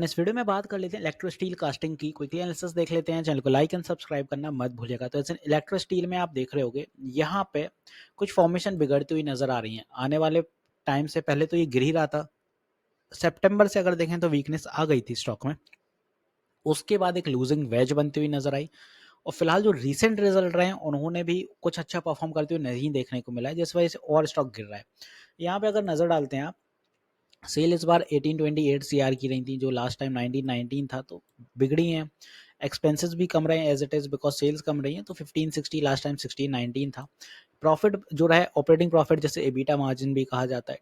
इस वीडियो में बात कर लेते हैं इलेक्ट्रो स्टील कास्टिंग की। क्विकली एनालिसिस देख लेते हैं। चैनल को लाइक एंड सब्सक्राइब करना मत भूलिएगा। तो ऐसे इलेक्ट्रो स्टील में आप देख रहे होगे यहाँ पे कुछ फॉर्मेशन बिगड़ती हुई नजर आ रही है। आने वाले टाइम से पहले तो ये गिर ही रहा था। सितंबर से अगर देखें तो वीकनेस आ गई थी स्टॉक में। उसके बाद एक लूजिंग वेज बनती हुई नजर आई और फिलहाल जो रीसेंट रिजल्ट रहे हैं उन्होंने भी कुछ अच्छा परफॉर्म करते हुए नहीं देखने को मिला है, जिस वजह से और स्टॉक गिर रहा है। यहाँ पे अगर नजर डालते हैं आप, सेल इस बार 1828 सीआर की रही थी, जो लास्ट टाइम 1919 था, तो बिगड़ी हैं। एक्सपेंसेस भी कम रहे हैं as it is, because sales कम रही हैं, तो 1560 लास्ट टाइम 1619 था। प्रॉफिट जो रहा है, ऑपरेटिंग प्रॉफिट जिसे एबिटा मार्जिन भी कहा जाता है,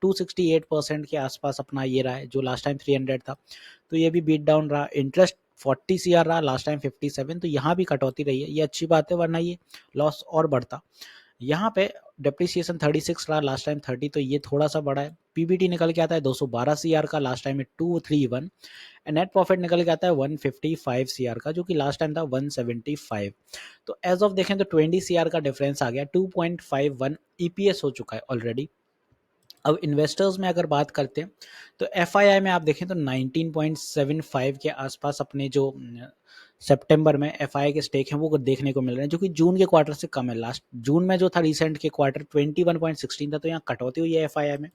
268% के आसपास अपना ये रहा है, जो लास्ट टाइम 300 था, तो ये भी बीट डाउन रहा। इंटरेस्ट 40 सीआर रहा, लास्ट टाइम 57, तो यहाँ भी कटौती रही है, ये अच्छी बात है, वरना ये लॉस और बढ़ता। यहाँ पे डेप्रिसिएशन 36 रहा, लास्ट टाइम 30, तो ये थोड़ा सा बड़ा है। पीबीटी निकल के आता है 212 सीआर का, लास्ट टाइम में 231। नेट प्रॉफिट निकल के आता है 155 सीआर का, जो कि लास्ट टाइम था 175। तो एज ऑफ देखें तो 20 सीआर का डिफरेंस आ गया, 2.51 ईपीएस हो चुका है ऑलरेडी। अब इन्वेस्टर्स में अगर बात करते हैं तो एफआईआई में आप देखें तो 19.75 के आसपास अपने जो सितंबर में एफआईआई के स्टेक हैं वो देखने को मिल रहे हैं, जो कि जून के क्वार्टर से कम है। लास्ट जून में जो था रिसेंट के क्वार्टर 21.16 था, तो यहाँ कटौती हुई है एफआईआई में।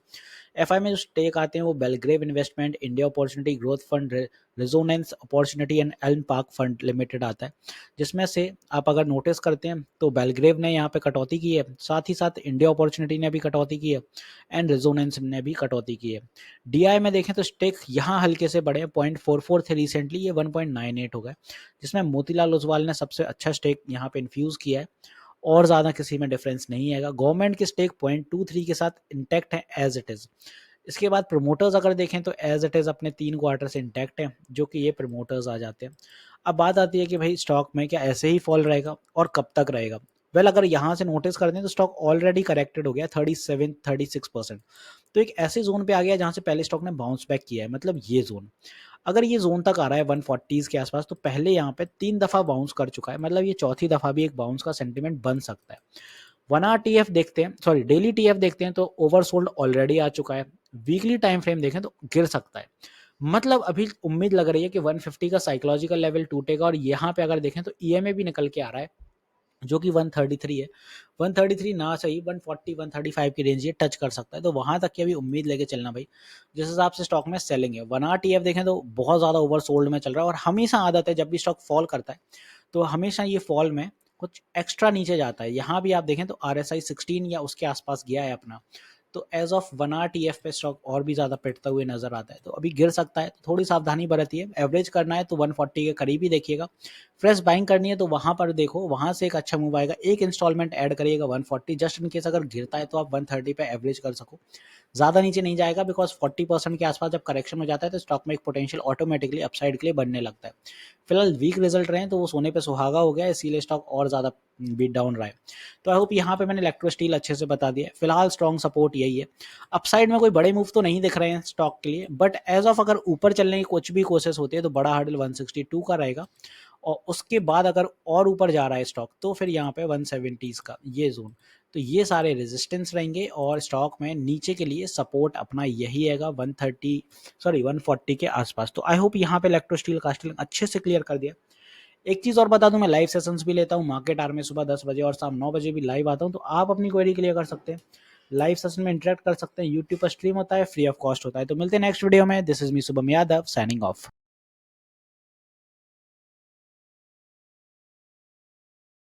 एफआई में जो स्टेक आते हैं वो Belgrave investment, India opportunity growth fund, resonance opportunity and Elm park fund limited आता है, जिसमें से आप अगर नोटिस करते हैं तो बेलग्रेव ने यहाँ पे कटौती की है, साथ ही साथ इंडिया अपॉर्चुनिटी ने भी कटौती की है एंड रेजोनेंस ने भी कटौती की है। डीआई में देखें तो स्टेक यहाँ हल्के से बढ़े, 0.44 थे रिसेंटली, ये 1.98 हो गए, जिसमें मोतीलाल ओसवाल ने सबसे अच्छा स्टेक यहाँ पे इन्फ्यूज किया है, और ज़्यादा किसी में डिफरेंस नहीं है। गवर्नमेंट के स्टेक 0.23 के साथ इंटैक्ट है एज इट इज़। इसके बाद प्रमोटर्स अगर देखें तो एज इट इज़ अपने 3 क्वार्टर से इंटैक्ट है, जो कि ये प्रमोटर्स आ जाते हैं। अब बात आती है कि भाई स्टॉक में क्या ऐसे ही फॉल रहेगा और कब तक रहेगा। वेल अगर यहाँ से नोटिस कर दें तो स्टॉक ऑलरेडी करेक्टेड हो गया 37-36%। तो एक ऐसे जोन पे आ गया जहाँ से पहले स्टॉक ने बाउंस बैक किया है, मतलब ये जोन। अगर ये जोन तक आ रहा है 140 के आसपास, तो पहले यहाँ पे 3 दफ़ा बाउंस कर चुका है, मतलब ये चौथी दफ़ा भी एक बाउंस का सेंटीमेंट बन सकता है। 1 आवर टीएफ देखते हैं, सॉरी डेली टीएफ देखते हैं, तो ओवरसोल्ड ऑलरेडी आ चुका है। वीकली टाइम फ्रेम देखें तो गिर सकता है, मतलब अभी उम्मीद लग रही है कि 150 का साइकोलॉजिकल लेवल टूटेगा। और यहाँ पे अगर देखें तो ईएमए भी निकल के आ रहा है, जो कि 133 है। 133 ना सही 140 135 की रेंज ये टच कर सकता है, तो वहां तक की अभी उम्मीद लेके चलना भाई, जिस हिसाब से स्टॉक में सेलिंग है। 1 आवर टीएफ देखें तो बहुत ज़्यादा ओवरसोल्ड में चल रहा है, और हमेशा आदत है जब भी स्टॉक फॉल करता है तो हमेशा ये फॉल में कुछ एक्स्ट्रा नीचे जाता है। यहाँ भी आप देखें तो RSI 16 या उसके आसपास गया है अपना, तो एज ऑफ 1 आवर टीएफ पे स्टॉक और भी ज़्यादा पिटता हुए नजर आता है, तो अभी गिर सकता है, तो थोड़ी सावधानी बरतिए। एवरेज करना है तो 140 के करीब ही देखिएगा। फ्रेश बाइंग करनी है तो वहाँ पर देखो, वहाँ से एक अच्छा मूव आएगा, एक इंस्टॉलमेंट ऐड करिएगा 140, जस्ट इन केस अगर गिरता है तो आप 130 पे एवरेज कर सको। ज़्यादा नीचे नहीं जाएगा, बिकॉज 40% के आसपास जब करेक्शन हो जाता है तो स्टॉक में एक पोटेंशियल ऑटोमेटिकली अपसाइड के लिए बनने लगता है। फिलहाल वीक रिजल्ट रहे हैं तो वो सोने पे सुहागा हो गया, इसीलिए स्टॉक और ज़्यादा बीट डाउन रहा है। तो आई होप यहाँ पे मैंने इलेक्ट्रो स्टील अच्छे से बता दिया। फिलहाल स्ट्रॉन्ग सपोर्ट यही है। अपसाइड में कोई बड़े मूव तो नहीं दिख रहे हैं स्टॉक के लिए, बट एज ऑफ अगर ऊपर चलने की कुछ भी कोशिश होती है तो बड़ा हर्डल 162 का रहेगा, और उसके बाद अगर और ऊपर जा रहा है स्टॉक तो फिर यहाँ पे 170 का ये जोन, तो ये सारे रेजिस्टेंस रहेंगे, और स्टॉक में नीचे के लिए सपोर्ट अपना यही है 140 के आसपास। तो आई होप यहाँ पे इलेक्ट्रो स्टील कास्टिंग अच्छे से क्लियर कर दिया। एक चीज़ और बता दूं, मैं लाइव सेशंस भी लेता हूँ मार्केट आवर में, सुबह 10 बजे और शाम 9 बजे भी लाइव आता हूँ, तो आप अपनी क्वेरी क्लियर कर सकते हैं, लाइव सेशन में इंटरेक्ट कर सकते हैं। यूट्यूब पर स्ट्रीम होता है, फ्री ऑफ कॉस्ट होता है। तो मिलते हैं नेक्स्ट वीडियो में। This is me Shubham Yadav signing off.